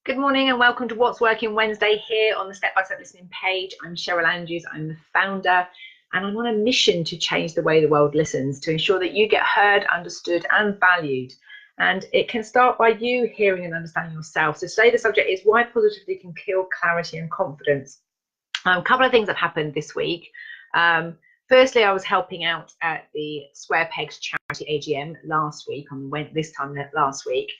Good morning and welcome to What's Working Wednesday here on the Step by Step Listening page. I'm Cheryl Andrews, I'm the founder, and I'm on a mission to change the way the world listens, to ensure that you get heard, understood and valued. And it can start by you hearing and understanding yourself. So today the subject is why positivity can kill clarity and confidence. A couple of things have happened this week. Firstly, I was helping out at the Square Pegs charity AGM last week, last week.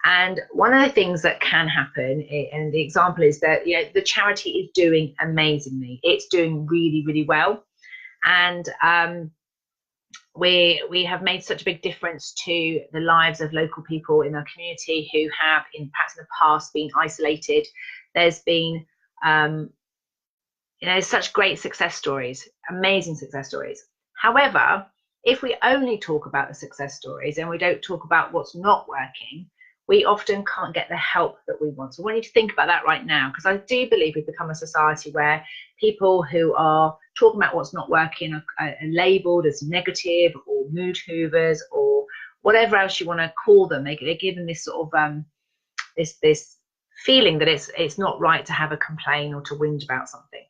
And one of the things that can happen, and the example is that the charity is doing amazingly. It's doing really, really well. And we have made such a big difference to the lives of local people in our community who have, perhaps in the past, been isolated. There's been such great success stories, amazing success stories. However, if we only talk about the success stories and we don't talk about what's not working, we often can't get the help that we want. So we need to think about that right now, because I do believe we've become a society where people who are talking about what's not working are labelled as negative or mood hoovers or whatever else you want to call them. They're given this sort of this feeling that it's not right to have a complaint or to whinge about something.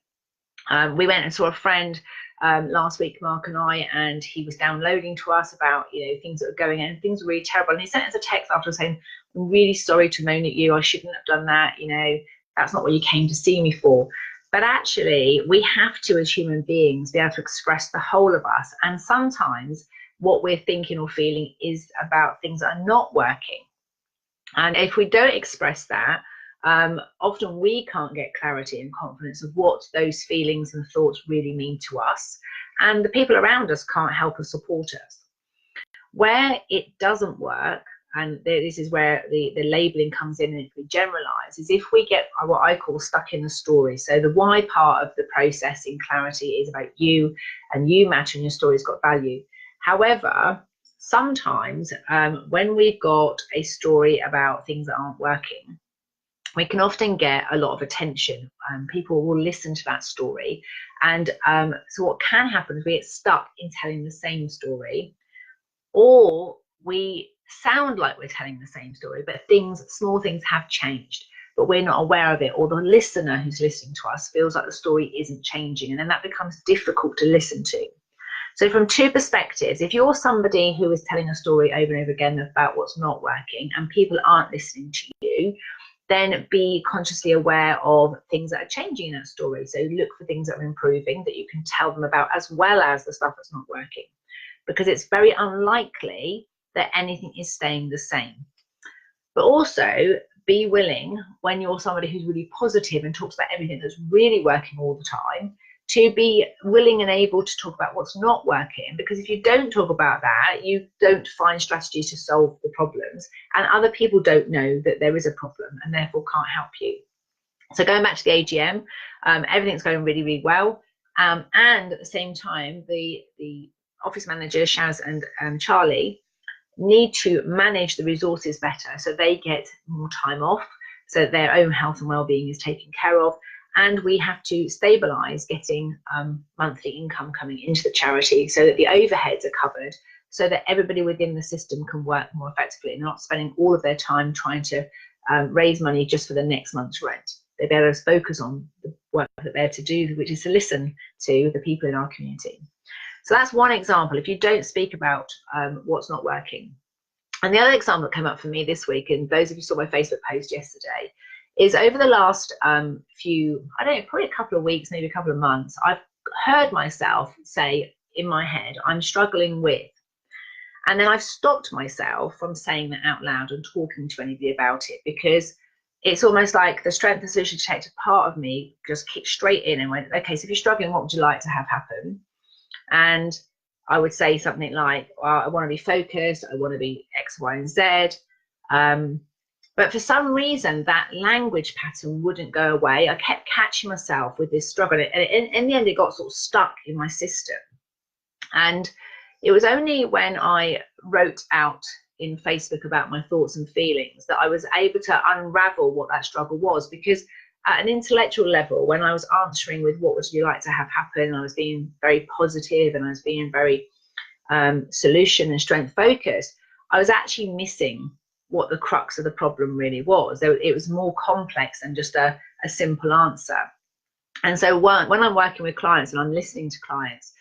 We went and saw a friend last week, Mark and I, and he was downloading to us about things that were going on, and things were really terrible. And he sent us a text after saying, "I'm really sorry to moan at you. I shouldn't have done that. That's not what you came to see me for." But actually, we have to, as human beings, be able to express the whole of us. And sometimes what we're thinking or feeling is about things that are not working. And if we don't express that, often we can't get clarity and confidence of what those feelings and thoughts really mean to us, and the people around us can't help or support us. Where it doesn't work, and this is where the labeling comes in, and if we generalize, is if we get what I call stuck in the story. So the why part of the process in clarity is about you, and you matter, and your story's got value. However, sometimes when we've got a story about things that aren't working, we can often get a lot of attention. People will listen to that story. And so what can happen is we get stuck in telling the same story, or we sound like we're telling the same story, but small things have changed, but we're not aware of it, or the listener who's listening to us feels like the story isn't changing, and then that becomes difficult to listen to. So from two perspectives, if you're somebody who is telling a story over and over again about what's not working and people aren't listening to you, then be consciously aware of things that are changing in that story. So look for things that are improving that you can tell them about, as well as the stuff that's not working, because it's very unlikely that anything is staying the same. But also be willing, when you're somebody who's really positive and talks about everything that's really working all the time, to be willing and able to talk about what's not working, because if you don't talk about that, you don't find strategies to solve the problems, and other people don't know that there is a problem and therefore can't help you. So going back to the AGM, everything's going really, really well, and at the same time, the office manager, Shaz and Charlie, need to manage the resources better, so they get more time off, so their own health and well-being is taken care of. And we have to stabilise getting monthly income coming into the charity, so that the overheads are covered, so that everybody within the system can work more effectively and not spending all of their time trying to raise money just for the next month's rent. They'll be able to focus on the work that they're to do, which is to listen to the people in our community. So that's one example, if you don't speak about what's not working. And the other example that came up for me this week, and those of you saw my Facebook post yesterday, is over the last probably a couple of weeks, maybe a couple of months, I've heard myself say in my head, "I'm struggling with," and then I've stopped myself from saying that out loud and talking to anybody about it, because it's almost like the strength and solution detective part of me just kicked straight in and went, "Okay, so if you're struggling, what would you like to have happen?" And I would say something like, "Well, I want to be focused, I want to be X, Y, and Z." But for some reason, that language pattern wouldn't go away. I kept catching myself with this struggle. And in the end, it got sort of stuck in my system. And it was only when I wrote out in Facebook about my thoughts and feelings that I was able to unravel what that struggle was. Because at an intellectual level, when I was answering with what would you like to have happen, I was being very positive and I was being very solution and strength focused, I was actually missing what the crux of the problem really was. It was more complex than just a simple answer. And so when I'm working with clients and I'm listening to clients,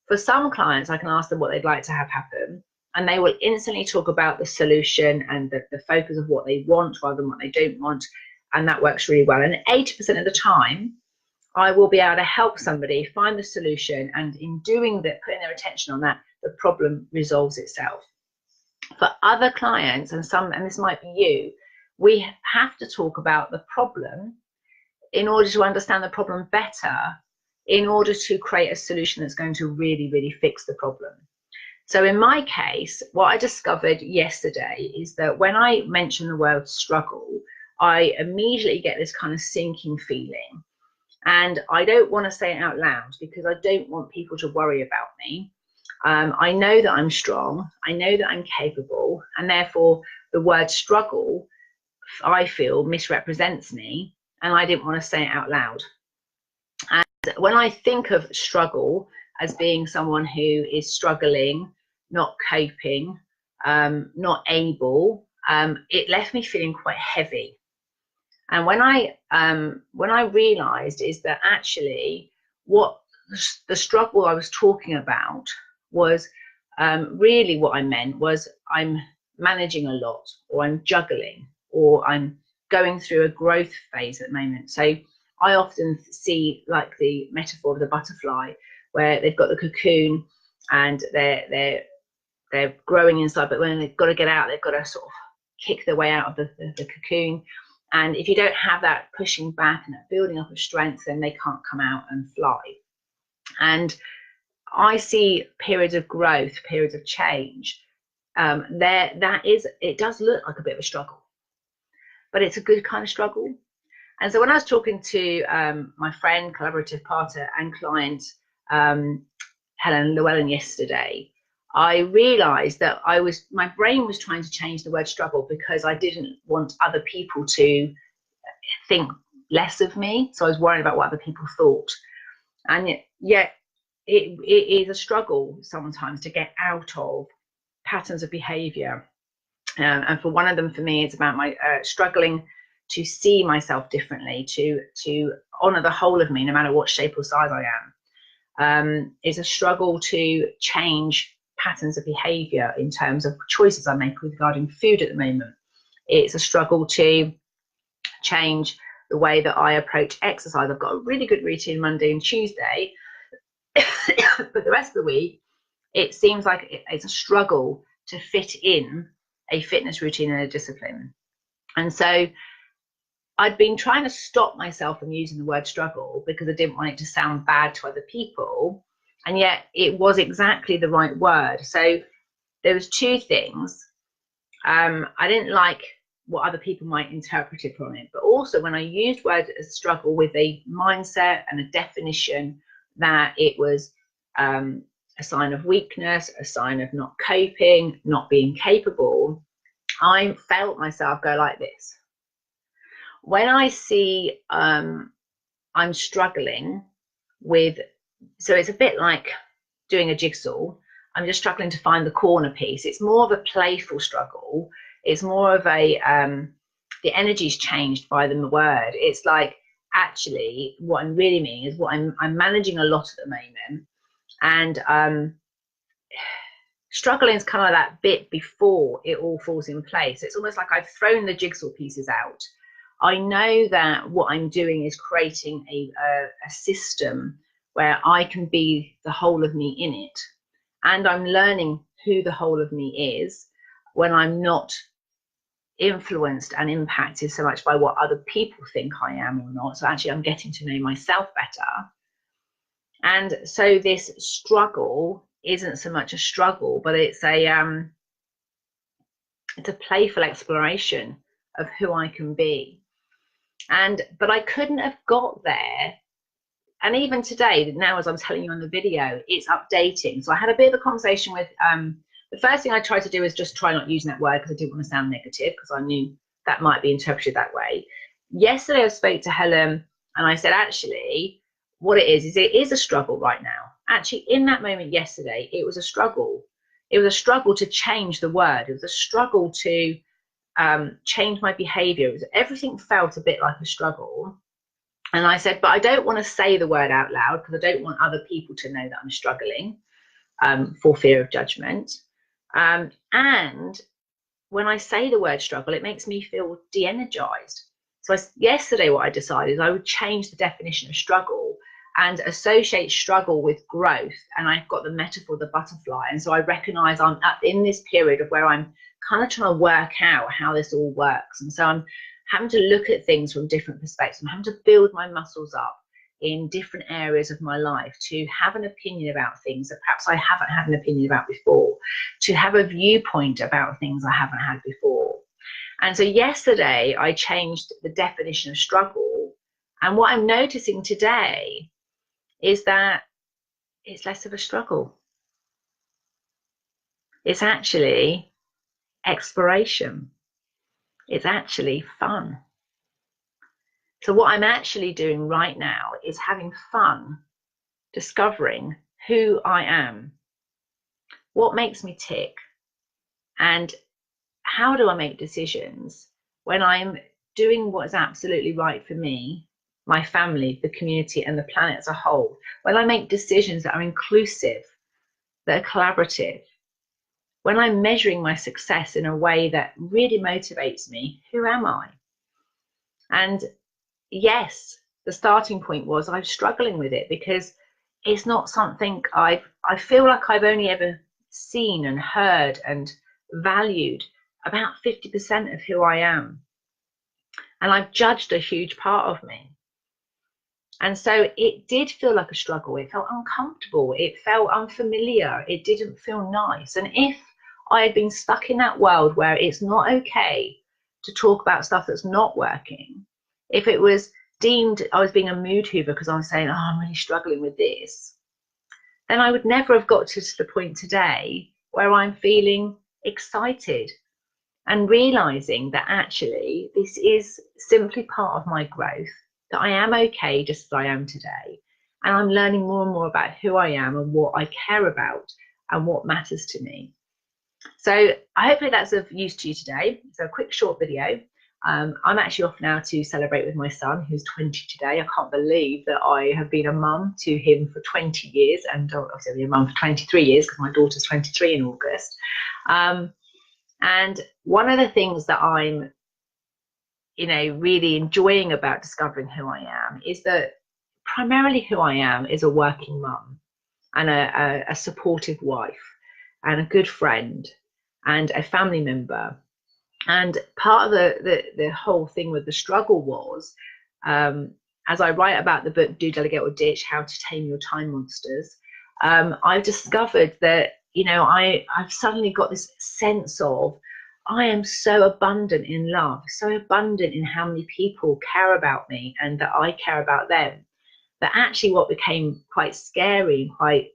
for some clients, I can ask them what they'd like to have happen, and they will instantly talk about the solution and the focus of what they want rather than what they don't want. And that works really well. And 80% of the time, I will be able to help somebody find the solution. And in doing that, putting their attention on that, the problem resolves itself. For other clients, and this might be you, we have to talk about the problem in order to understand the problem better, in order to create a solution that's going to really, really fix the problem. So in my case, what I discovered yesterday is that when I mention the word struggle, I immediately get this kind of sinking feeling. And I don't want to say it out loud because I don't want people to worry about me. I know that I'm strong. I know that I'm capable. And therefore, the word struggle, I feel, misrepresents me. And I didn't want to say it out loud. And when I think of struggle as being someone who is struggling, not coping, not able, it left me feeling quite heavy. And when I realized is that actually what the struggle I was talking about was really what I meant was I'm managing a lot, or I'm juggling, or I'm going through a growth phase at the moment. So I often see like the metaphor of the butterfly, where they've got the cocoon and they're growing inside, but when they've got to get out, they've got to sort of kick their way out of the cocoon. And if you don't have that pushing back and that building up of strength, then they can't come out and fly. And I see periods of growth, periods of change. It does look like a bit of a struggle, but it's a good kind of struggle. And so when I was talking to my friend, collaborative partner and client, Helen Llewellyn yesterday, I realized that my brain was trying to change the word struggle because I didn't want other people to think less of me. So I was worried about what other people thought. And yet it is a struggle sometimes to get out of patterns of behavior. And for one of them, for me, it's about my struggling to see myself differently, to honor the whole of me, no matter what shape or size I am. It's a struggle to change patterns of behavior in terms of choices I make regarding food at the moment. It's a struggle to change the way that I approach exercise. I've got a really good routine Monday and Tuesday, but the rest of the week, it seems like it's a struggle to fit in a fitness routine and a discipline. And so I'd been trying to stop myself from using the word struggle because I didn't want it to sound bad to other people. And yet it was exactly the right word. So there was two things. I didn't like what other people might interpret it from it, but also when I used word as struggle with a mindset and a definition that it was a sign of weakness, a sign of not coping, not being capable, I felt myself go like this. When I see I'm struggling with, so it's a bit like doing a jigsaw. I'm just struggling to find the corner piece. It's more of a playful struggle. It's more of a, the energy's changed by the word. It's like, actually, what I'm really meaning is what I'm managing a lot at the moment. And struggling is kind of that bit before it all falls in place. It's almost like I've thrown the jigsaw pieces out. I know that what I'm doing is creating a system where I can be the whole of me in it. And I'm learning who the whole of me is when I'm not influenced and impacted so much by what other people think I am or not. So actually I'm getting to know myself better. And so this struggle isn't so much a struggle, but it's a playful exploration of who I can be. But I couldn't have got there. And even today, now as I'm telling you on the video, it's updating. So I had a bit of a conversation with, the first thing I tried to do is just try not using that word because I didn't want to sound negative, because I knew that might be interpreted that way. Yesterday I spoke to Helen and I said, actually, what it is a struggle right now. Actually, in that moment yesterday, it was a struggle. It was a struggle to change the word. It was a struggle to change my behavior. Everything felt a bit like a struggle. And I said, but I don't want to say the word out loud because I don't want other people to know that I'm struggling, for fear of judgment. And when I say the word struggle, it makes me feel de-energized. So yesterday what I decided is I would change the definition of struggle and associate struggle with growth. And I've got the metaphor, the butterfly. And so I recognize I'm in this period of where I'm kind of trying to work out how this all works. And so I'm having to look at things from different perspectives. I'm having to build my muscles up in different areas of my life to have an opinion about things that perhaps I haven't had an opinion about before, to have a viewpoint about things I haven't had before. And so yesterday I changed the definition of struggle. And what I'm noticing today is that it's less of a struggle. It's actually exploration. It's actually fun. So what I'm actually doing right now is having fun discovering who I am, what makes me tick, and how do I make decisions when I'm doing what is absolutely right for me, my family, the community, and the planet as a whole. When I make decisions that are inclusive, that are collaborative, when I'm measuring my success in a way that really motivates me, who am I? And yes, the starting point was I was struggling with it because it's not something I feel like I've only ever seen and heard and valued about 50% of who I am. And I've judged a huge part of me. And so it did feel like a struggle. It felt uncomfortable. It felt unfamiliar. It didn't feel nice. And if I had been stuck in that world where it's not okay to talk about stuff that's not working, if it was deemed I was being a mood hoover because I was saying, oh, I'm really struggling with this, then I would never have got to the point today where I'm feeling excited and realizing that actually this is simply part of my growth, that I am okay just as I am today. And I'm learning more and more about who I am and what I care about and what matters to me. So hopefully that's of use to you today. So a quick short video. I'm actually off now to celebrate with my son, who's 20 today. I can't believe that I have been a mum to him for 20 years, and obviously I've been a mum for 23 years because my daughter's 23 in August. And one of the things that I'm, really enjoying about discovering who I am is that primarily who I am is a working mum and a supportive wife and a good friend and a family member. And part of the whole thing with the struggle was, as I write about the book, Do, Delegate or Ditch, How to Tame Your Time Monsters, I've discovered that, I've suddenly got this sense of, I am so abundant in love, so abundant in how many people care about me and that I care about them, that actually what became quite scary and quite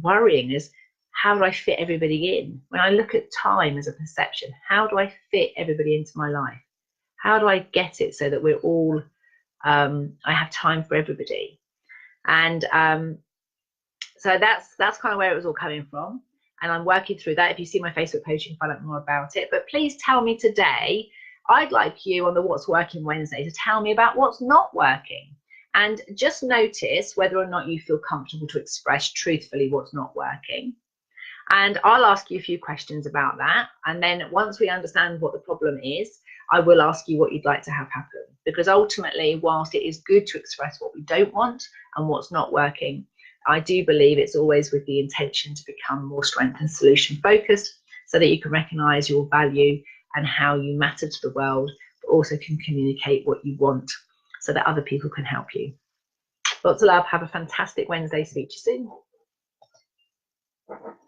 worrying is, how do I fit everybody in? When I look at time as a perception, how do I fit everybody into my life? How do I get it so that we're all, I have time for everybody? And so that's kind of where it was all coming from. And I'm working through that. If you see my Facebook page, you can find out more about it. But please tell me today, I'd like you on the What's Working Wednesday to tell me about what's not working. And just notice whether or not you feel comfortable to express truthfully what's not working. And I'll ask you a few questions about that. And then once we understand what the problem is, I will ask you what you'd like to have happen. Because ultimately, whilst it is good to express what we don't want and what's not working, I do believe it's always with the intention to become more strength and solution focused so that you can recognize your value and how you matter to the world, but also can communicate what you want so that other people can help you. Lots of love. Have a fantastic Wednesday. Speak to you soon.